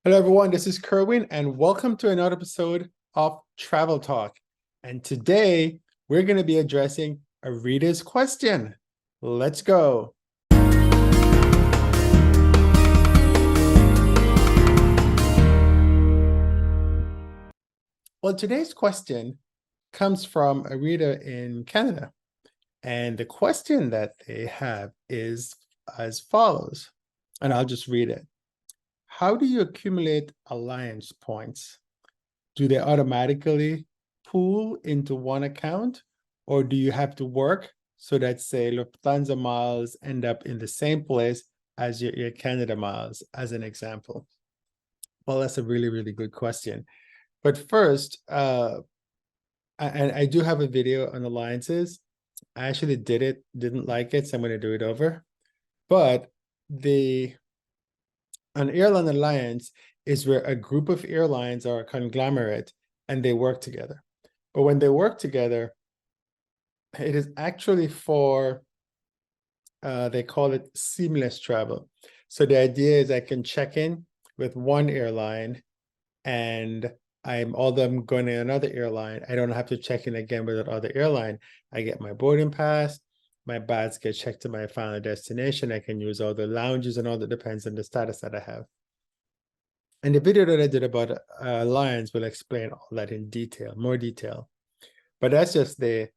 Hello, everyone. This is Kerwin, and welcome to another episode of Travel Talk. And today we're going to be addressing a reader's question. Let's go. Well, today's question comes from a reader in Canada. And the question that they have is as follows, and I'll just read it. How do you accumulate alliance points? Do they automatically pool into one account, or do you have to work so that, say, Lufthansa miles end up in the same place as your Air Canada miles, as an example? Well, that's a really, really good question. But first, I do have a video on alliances. I actually didn't like it, so I'm going to do it over. But an airline alliance is where a group of airlines are a conglomerate and they work together. But when they work together, it is actually for, they call it seamless travel. So the idea is I can check in with one airline, and although I'm going to another airline, I don't have to check in again with that other airline. I get my boarding pass, my bags get checked to my final destination. I can use all the lounges and all that, depends on the status that I have. And the video that I did about alliance will explain all that in detail, more detail. But that's just the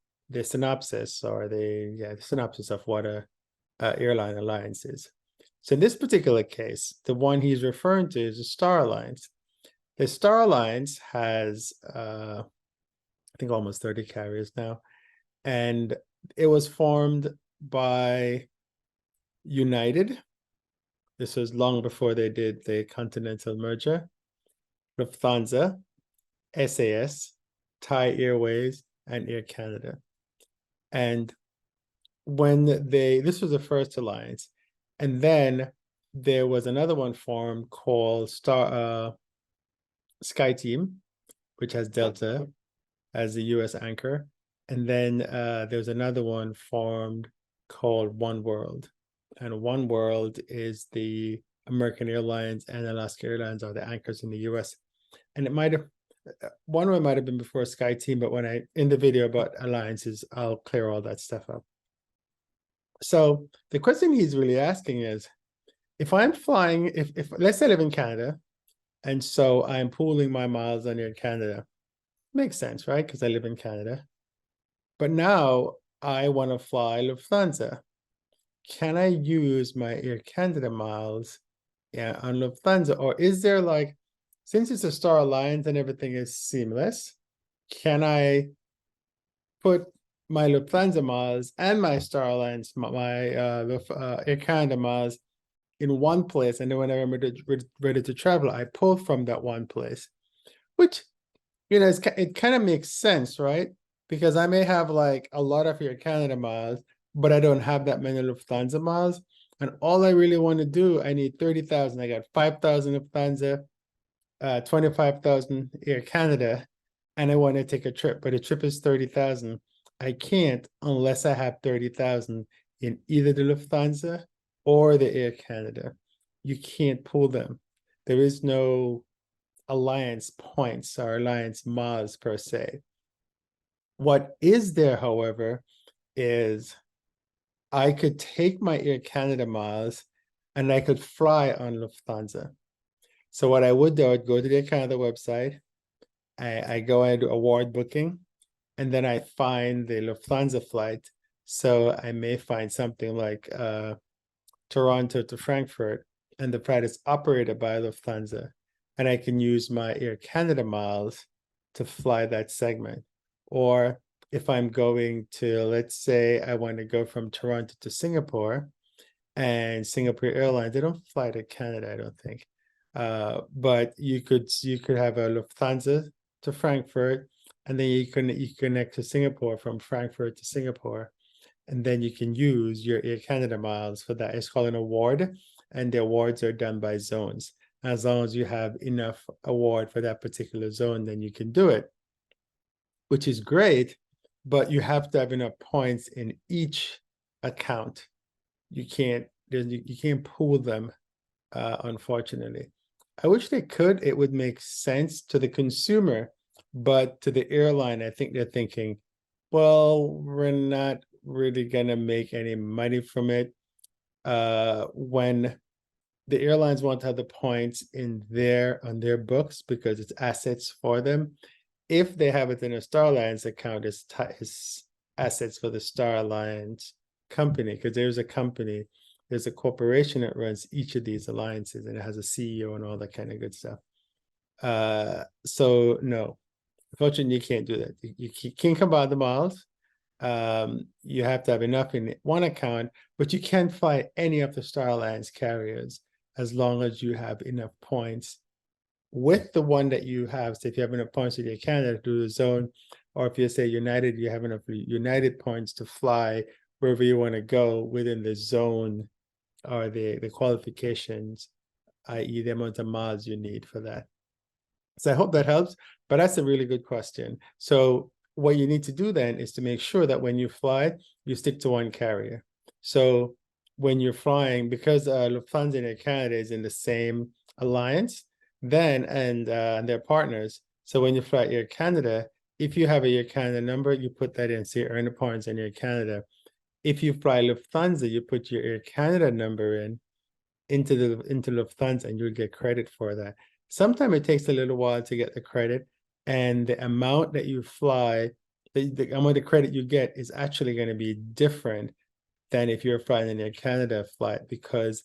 synopsis, or the synopsis of what a airline alliance is. So in this particular case, the one he's referring to is the Star Alliance. The Star Alliance has, I think, almost 30 carriers now, and it was formed by United. This was long before they did the Continental merger. Lufthansa, SAS, Thai Airways, and Air Canada. And this was the first alliance. And then there was another one formed called SkyTeam, which has Delta as the US anchor. And then there's another one formed called One World. And One World is the American Airlines and Alaska Airlines are the anchors in the US. And one of them might have been before SkyTeam, but in the video about alliances, I'll clear all that stuff up. So the question he's really asking is, if I'm flying, if let's say I live in Canada, and so I'm pooling my miles on Air Canada, makes sense, right? Because I live in Canada. But now I want to fly Lufthansa. Can I use my Air Canada miles on Lufthansa? Or is there, like, since it's a Star Alliance and everything is seamless, can I put my Lufthansa miles and my Star Alliance, my Air Canada miles in one place, and then whenever I'm ready to travel, I pull from that one place, which, it kind of makes sense, right? Because I may have like a lot of Air Canada miles, but I don't have that many Lufthansa miles. And all I really want to do, I need 30,000. I got 5,000 Lufthansa, 25,000 Air Canada, and I want to take a trip, but the trip is 30,000. I can't unless I have 30,000 in either the Lufthansa or the Air Canada. You can't pull them. There is no alliance points or alliance miles per se. What is there, however, is I could take my Air Canada miles and I could fly on Lufthansa. So what I would do, I'd go to the Air Canada website, I go and do award booking, and then I find the Lufthansa flight. So I may find something like Toronto to Frankfurt, and the flight is operated by Lufthansa, and I can use my Air Canada miles to fly that segment. Or if I'm going to, let's say I want to go from Toronto to Singapore, and Singapore Airlines, they don't fly to Canada, I don't think. But you could have a Lufthansa to Frankfurt, and then you connect to Singapore from Frankfurt to Singapore, and then you can use your Air Canada miles for that. It's called an award, and the awards are done by zones. As long as you have enough award for that particular zone, then you can do it, which is great, but you have to have enough points in each account. You can't pool them, unfortunately. I wish they could. It would make sense to the consumer, but to the airline, I think they're thinking, well, we're not really gonna make any money from it. When the airlines want to have the points in on their books because it's assets for them. If they have it in a Star Alliance account, it's assets for the Star Alliance company, because there's a corporation that runs each of these alliances, and it has a CEO and all that kind of good stuff. So no, unfortunately, you can't do that. You can't combine the miles. You have to have enough in one account, but you can fly any of the Star Alliance carriers as long as you have enough points with the one that you have. So if you have enough points with your Canada to do the zone, or if you say United, you have enough United points to fly wherever you want to go within the zone or the qualifications, i.e. the amount of miles you need for that. So I hope that helps, but that's a really good question. So what you need to do then is to make sure that when you fly, you stick to one carrier. So when you're flying, because Lufthansa and Air Canada is in the same alliance, then and they're partners. So when you fly Air Canada, if you have a Air Canada number, you put that in, so you earn the points in Air Canada. If you fly Lufthansa, you put your Air Canada number into Lufthansa, and you'll get credit for that. Sometimes it takes a little while to get the credit, and the amount that you fly, the amount of credit you get is actually going to be different than if you're flying an Air Canada flight, because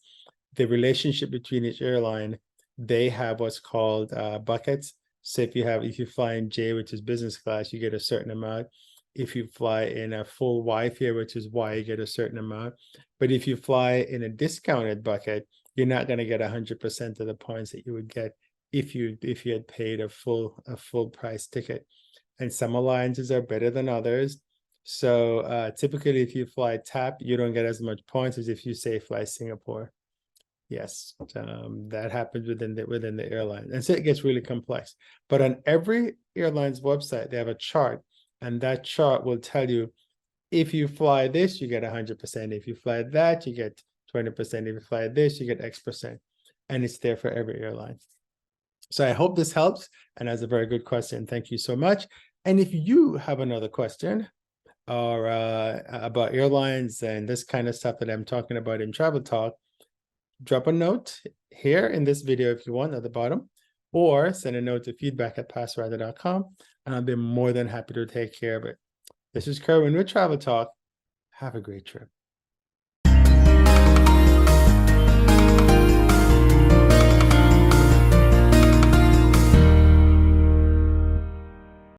the relationship between each airline, they have what's called buckets. So if you fly in J, which is business class, you get a certain amount. If you fly in a full Y fare, which is Y, you get a certain amount. But if you fly in a discounted bucket, you're not going to get 100% of the points that you would get if you had paid a full price ticket. And some alliances are better than others. So typically, if you fly TAP, you don't get as much points as if you say fly Singapore. Yes, that happens within the airline, and so it gets really complex. But on every airline's website, they have a chart, and that chart will tell you if you fly this, you get 100%. If you fly that, you get 20%. If you fly this, you get X%, and it's there for every airline. So I hope this helps, and that's a very good question. Thank you so much. And if you have another question or about airlines and this kind of stuff that I'm talking about in Travel Talk, drop a note here in this video if you want at the bottom, or send a note to feedback@passrider.com, and I'll be more than happy to take care of it. This is Kerwin with Travel Talk. Have a great trip.